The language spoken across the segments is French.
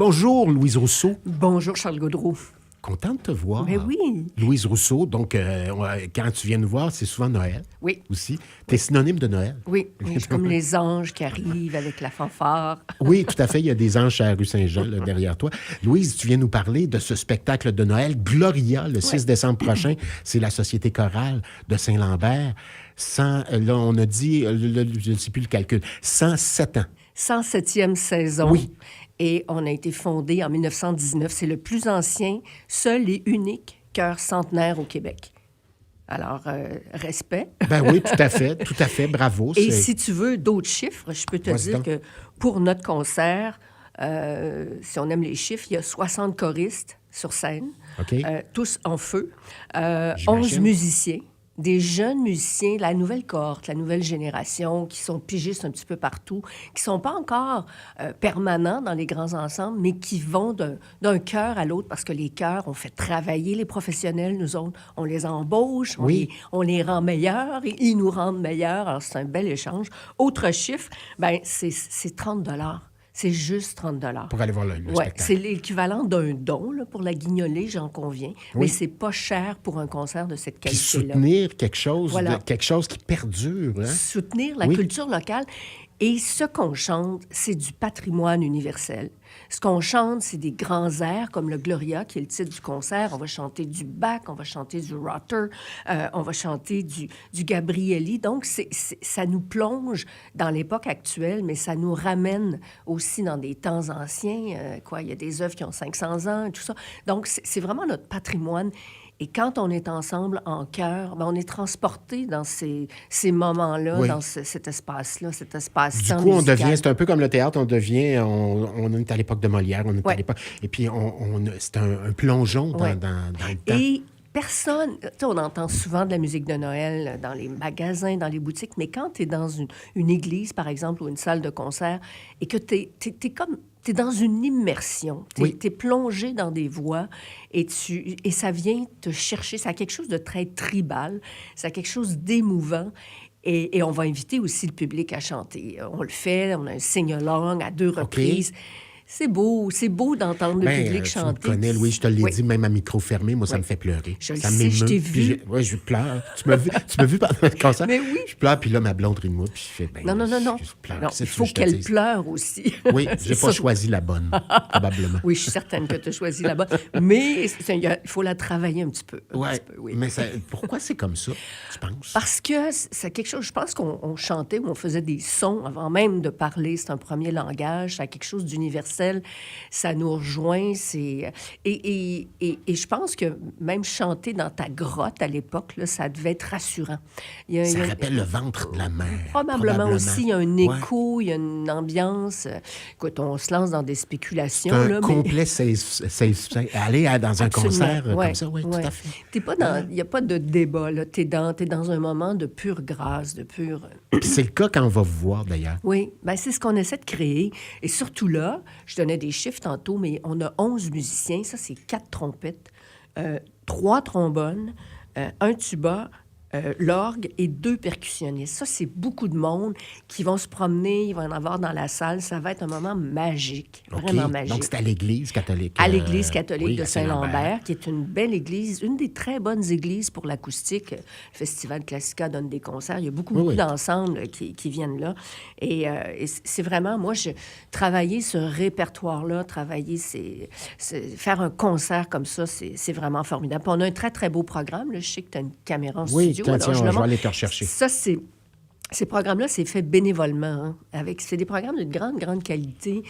Bonjour, Louise Rousseau. Bonjour, Charles Gaudreau. Content de te voir. Mais oui. Louise Rousseau, donc quand tu viens nous voir, c'est souvent Noël. Oui. Aussi. Tu es synonyme de Noël. Oui, c'est comme les anges qui arrivent avec la fanfare. Oui, tout à fait. Il y a des anges à la rue Saint-Jean, là, derrière toi. Louise, tu viens nous parler de ce spectacle de Noël, Gloria, le 6 décembre prochain. C'est la Société chorale de Saint-Lambert. Là, on a dit, je ne sais plus le calcul, 107 ans. 107e saison. Oui. Et on a été fondé en 1919. C'est le plus ancien, seul et unique chœur centenaire au Québec. Alors, respect. Ben oui, tout à fait, bravo. Et si tu veux d'autres chiffres, je peux te Vas-y dire donc. que pour notre concert, si on aime les chiffres, il y a 60 choristes sur scène, OK. tous en feu, J'imagine. 11 musiciens, des jeunes musiciens, la nouvelle cohorte, la nouvelle génération, qui sont pigistes un petit peu partout, qui sont pas encore permanents dans les grands ensembles, mais qui vont d'un chœur à l'autre, parce que les chœurs, on fait travailler les professionnels, nous autres, on les embauche, Oui. on les rend meilleurs, et ils nous rendent meilleurs, alors c'est un bel échange. Autre chiffre, ben c'est 30 $. C'est juste 30 $. Pour aller voir le Ouais, spectacle. c'est l'équivalent d'un don là, pour la guignolée, j'en conviens. Mais c'est pas cher pour un concert de cette Puis qualité-là. soutenir quelque chose, Voilà. quelque chose qui perdure. Hein? Soutenir la Oui. culture locale. Et ce qu'on chante, c'est du patrimoine universel. Ce qu'on chante, c'est des grands airs comme le Gloria, qui est le titre du concert. On va chanter du Bach, on va chanter du Rotter, on va chanter du Gabrieli. Donc, ça nous plonge dans l'époque actuelle, mais ça nous ramène aussi dans des temps anciens. Il y a des œuvres qui ont 500 ans, tout ça. Donc, c'est vraiment notre patrimoine. Et quand on est ensemble en chœur, ben on est transporté dans ces moments-là, Oui. dans cet espace-là, cet Du espace-temps coup, on musical. devient, c'est un peu comme le théâtre, on est à l'époque de Molière, on est à Ouais. l'époque, et puis c'est un plongeon dans, Ouais. dans le temps. Et personne... Tu sais, on entend souvent de la musique de Noël dans les magasins, dans les boutiques, mais quand tu es dans une église, par exemple, ou une salle de concert, et que t'es comme... Tu es dans une immersion. Tu es, Oui. plongé dans des voix et ça vient te chercher. Ça a quelque chose de très tribal. Ça a quelque chose d'émouvant. Et on va inviter aussi le public à chanter. On le fait, on a un sing-along à 2 reprises. C'est beau d'entendre le public Tu me chanter. connais, Louis, je te l'ai Oui. dit, même à micro fermé, moi, ça Oui. me fait pleurer. Je le ça sais, m'émeut. je t'ai Puis vu. Oui, je pleure. Tu m'as vu pendant le concert? Mais oui. Je pleure, puis là, ma blonde rit de moi, puis je fais, ben, Non. je pleure. Non, Qu'est-ce que il tu faut veux que je te qu'elle dise? pleure aussi. Oui, C'est j'ai pas ça. choisi la bonne, probablement. Oui, je suis certaine que tu as choisi là-bas. Mais il faut la travailler un petit peu. un Ouais, petit peu, oui. mais pourquoi c'est comme ça, tu penses? Parce que c'est quelque chose, je pense qu'on chantait ou on faisait des sons avant même de parler. C'est un premier langage, c'est quelque chose d'universel. Ça nous rejoint. Et je pense que même chanter dans ta grotte à l'époque, là, ça devait être rassurant. Ça rappelle le ventre de la mer. Probablement aussi, il y a un Ouais. écho, il y a une ambiance. Écoute, on se lance dans des spéculations. C'est un là, mais... complet aller dans un Absolument. concert Ouais, comme ça, oui, ouais. tout à fait. T'es pas dans, il n'y a pas de débat, là. T'es dans un moment de pure grâce, de pure... Puis c'est le cas quand on va vous voir, d'ailleurs. Oui, bien, c'est ce qu'on essaie de créer. Et surtout là, je donnais des chiffres tantôt, mais on a 11 musiciens. Ça, c'est 4 trompettes, 3 trombones, un tuba, l'orgue et 2 percussionnistes. Ça, c'est beaucoup de monde qui vont se promener, il va y en avoir dans la salle. Ça va être un moment magique, OK. vraiment magique. Donc, c'est à l'Église catholique. À l'Église catholique oui, de à Saint-Lambert, qui est une belle église, une des très bonnes églises pour l'acoustique. Le Festival Classica donne des concerts. Il y a beaucoup Oui. d'ensembles qui viennent là. Et c'est vraiment, moi, travailler ce répertoire-là, faire un concert comme ça, c'est vraiment formidable. Puis on a un très, très beau programme. Là. Je sais que tu as une caméra en Oui, studio. tiens, alors je le vais montre. aller te rechercher. Ça, ces programmes-là, c'est fait bénévolement. C'est des programmes de grande, grande qualité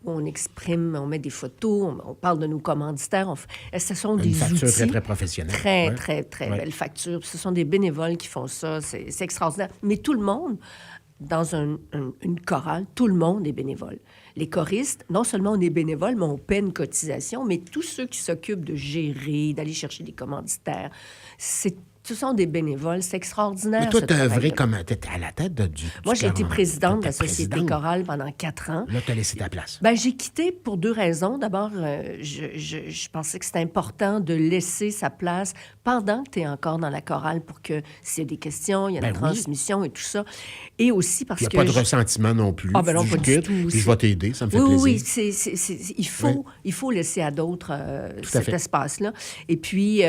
où on exprime, on met des photos, on parle de nos commanditaires. Ce sont des Une facture outils très, très professionnelle. très, Ouais. très, très Ouais. belle facture. Puis ce sont des bénévoles qui font ça. C'est extraordinaire. Mais tout le monde, dans une chorale, tout le monde est bénévole. Les choristes, non seulement on est bénévole, mais on paie une cotisation, mais tous ceux qui s'occupent de gérer, d'aller chercher des commanditaires, c'est Ce sont des bénévoles, c'est extraordinaire. Mais toi, ce tu as œuvré travail-là. comme... Tu étais à la tête du Moi, j'ai été chœur. présidente de la T'étais Société présidente. chorale pendant 4 ans. Là, tu as laissé ta place. Ben, j'ai quitté pour 2 raisons. D'abord, je pensais que c'était important de laisser sa place pendant que tu es encore dans la chorale pour que s'il y a des questions, il y a Ben une oui. transmission et tout ça. Et aussi parce Il n'y a que... pas de ressentiment non plus. Ah, ben non, Tu pas dis, du écoute, tout puis aussi. je vais t'aider, ça me fait Oui, plaisir. oui, il faut laisser à d'autres Tout à cet fait. espace-là. Et puis,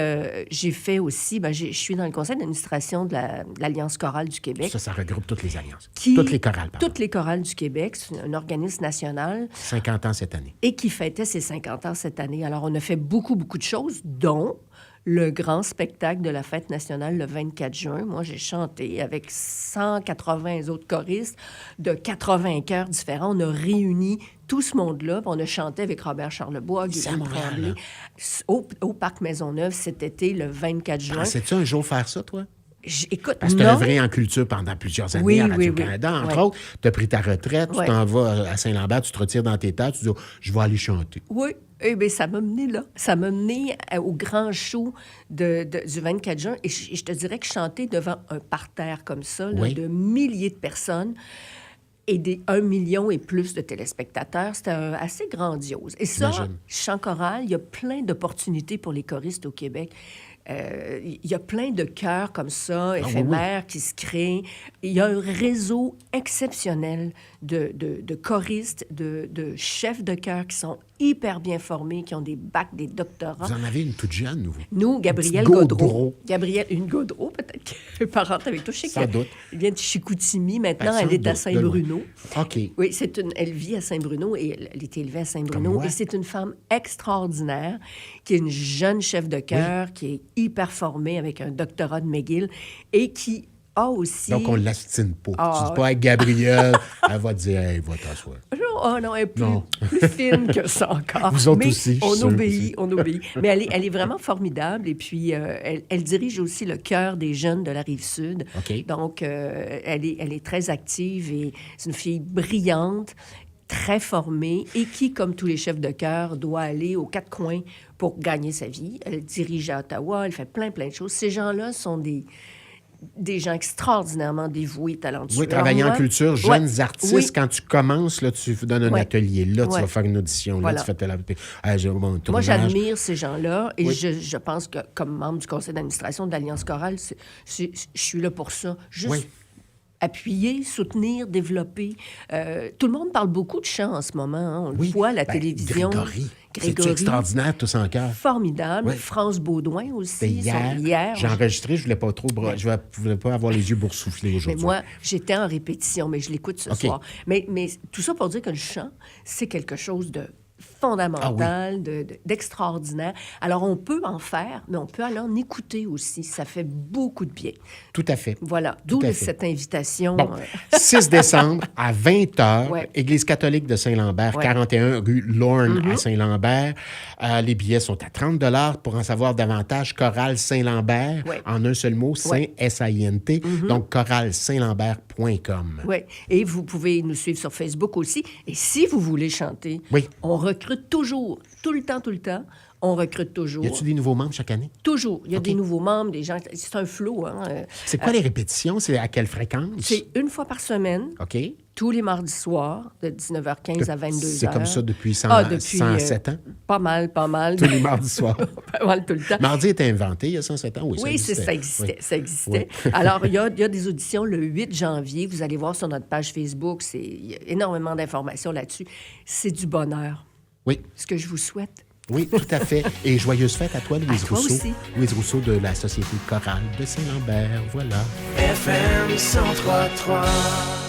j'ai fait aussi, je suis dans le conseil d'administration de l'Alliance chorale du Québec. Ça regroupe toutes les alliances. qui- Toutes les chorales, pardon. Toutes les chorales du Québec, c'est un organisme national 50 ans cette année. et qui fêtait ses 50 ans cette année. Alors, on a fait beaucoup, beaucoup de choses, dont le grand spectacle de la fête nationale le 24 juin. Moi, j'ai chanté avec 180 autres choristes de 80 chœurs différents. On a réuni tout ce monde-là. puis On a chanté avec Robert Charlebois, C'est à Guillaume Montréal, Tremblay, au Parc Maisonneuve cet été, le 24 juin. Pensais-tu un jour faire ça, toi? Écoute, Parce que tu as non. œuvré en culture pendant plusieurs années Oui, à oui, oui. Radio-Canada, entre Ouais. autres. Tu as pris ta retraite, tu Ouais. t'en vas à Saint-Lambert, tu te retires dans tes terres, tu dis, oh, je vais aller chanter. Oui, eh bien, ça m'a mené là. Ça m'a mené au grand show du 24 juin. Et je te dirais que chanter devant un parterre comme ça, là, Oui. de milliers de personnes et des 1 million et plus de téléspectateurs, c'était assez grandiose. Et ça, J'imagine. chant choral, il y a plein d'opportunités pour les choristes au Québec. Il y a plein de chœurs comme ça, oui, éphémères, qui se créent. Il y a un réseau exceptionnel de choristes, de chefs de chœur qui sont hyper bien formés, qui ont des bacs, des doctorats. Vous en avez une toute jeune, vous? Nous, Gabrielle Une petite Gaudreau. Gaudreau. Une Gaudreau, peut-être qu'elle est parente avec toi. Je sais Sans qu'elle doute. vient de Chicoutimi. Maintenant, Ben, sans elle est à doute, de loin. Saint-Bruno. OK. Oui, elle vit à Saint-Bruno et elle est élevée à Comme Saint-Bruno. moi. Et c'est une femme extraordinaire, qui est une jeune chef de chœur, qui est hyper formée avec un doctorat de McGill et qui a aussi... Donc, on ne l'astine pas. Ah, Tu dis pas à Gabrielle, elle va te dire, hey, va t'asseoir. Oh non, elle est Non. plus fine que ça encore. Vous autres Mais aussi, je suis on sûr. obéit, on obéit. Mais elle est vraiment formidable. Et puis, elle dirige aussi le chœur des jeunes de la Rive-Sud. OK. Donc, elle est très active et c'est une fille brillante, très formée et qui, comme tous les chefs de chœur, doit aller aux 4 coins pour gagner sa vie. Elle dirige à Ottawa, elle fait plein de choses. Ces gens-là sont des gens extraordinairement dévoués, talentueux. Oui, travailler Alors, en moi- culture, Ouais, jeunes artistes, oui. quand tu commences, là, tu donnes un Ouais. atelier. Là, tu Ouais. vas faire une audition. Voilà. Là, tu fais mon Moi, tournage. j'admire ces gens-là et Oui. je pense que, comme membre du conseil d'administration de l'Alliance chorale, je suis là pour ça. Juste Oui. appuyer, soutenir, développer. Tout le monde parle beaucoup de chant en ce moment. Hein. On le Oui. voit à la Ben, télévision. Grégory. C'est Grégory. extraordinaire, tous en cœur. Formidable. Oui. France Baudouin aussi. C'était hier. J'ai enregistré, je voulais pas trop... Je voulais pas avoir les yeux boursouflés Mais aujourd'hui. moi, j'étais en répétition, mais je l'écoute ce OK. soir. Mais tout ça pour dire que le chant, c'est quelque chose de fondamental, d'extraordinaire. Alors, on peut en faire, mais on peut aller en écouter aussi. Ça fait beaucoup de bien. Tout à fait. Voilà. Tout D'où à fait. cette invitation. Bon, 6 décembre à 20h, Ouais. Église catholique de Saint-Lambert, Ouais. 41 rue Lorne à Saint-Lambert. Les billets sont à 30 pour en savoir davantage. Chorale Saint-Lambert, Ouais. en un seul mot, Saint, Ouais. S-A-I-N-T. Donc, choralesaintlambert.com. Oui, et vous pouvez nous suivre sur Facebook aussi. Et si vous voulez chanter, Oui. on recrute toujours, tout le temps, on recrute toujours. Y a-tu des nouveaux membres chaque année? Toujours. Il y a OK. des nouveaux membres, des gens... C'est un flot, hein. C'est quoi les répétitions? C'est à quelle fréquence? C'est une fois par semaine, OK. tous les mardis soirs, de 19h15 à 22h. C'est comme ça depuis 107 ans? Pas mal. Tous les mardis soirs. Pas mal tout le temps. Mardi est inventé il y a 107 ans? Oui, Oui, ça existait. Oui. Ça existait. Alors, il y a des auditions le 8 janvier. Vous allez voir sur notre page Facebook. Il y a énormément d'informations là-dessus. C'est du bonheur. Oui. Ce que je vous souhaite. Oui, tout à fait. Et joyeuse fête à toi, Louise À toi Rousseau. aussi. Louise Rousseau de la Société chorale de Saint-Lambert. Voilà. FM 103.3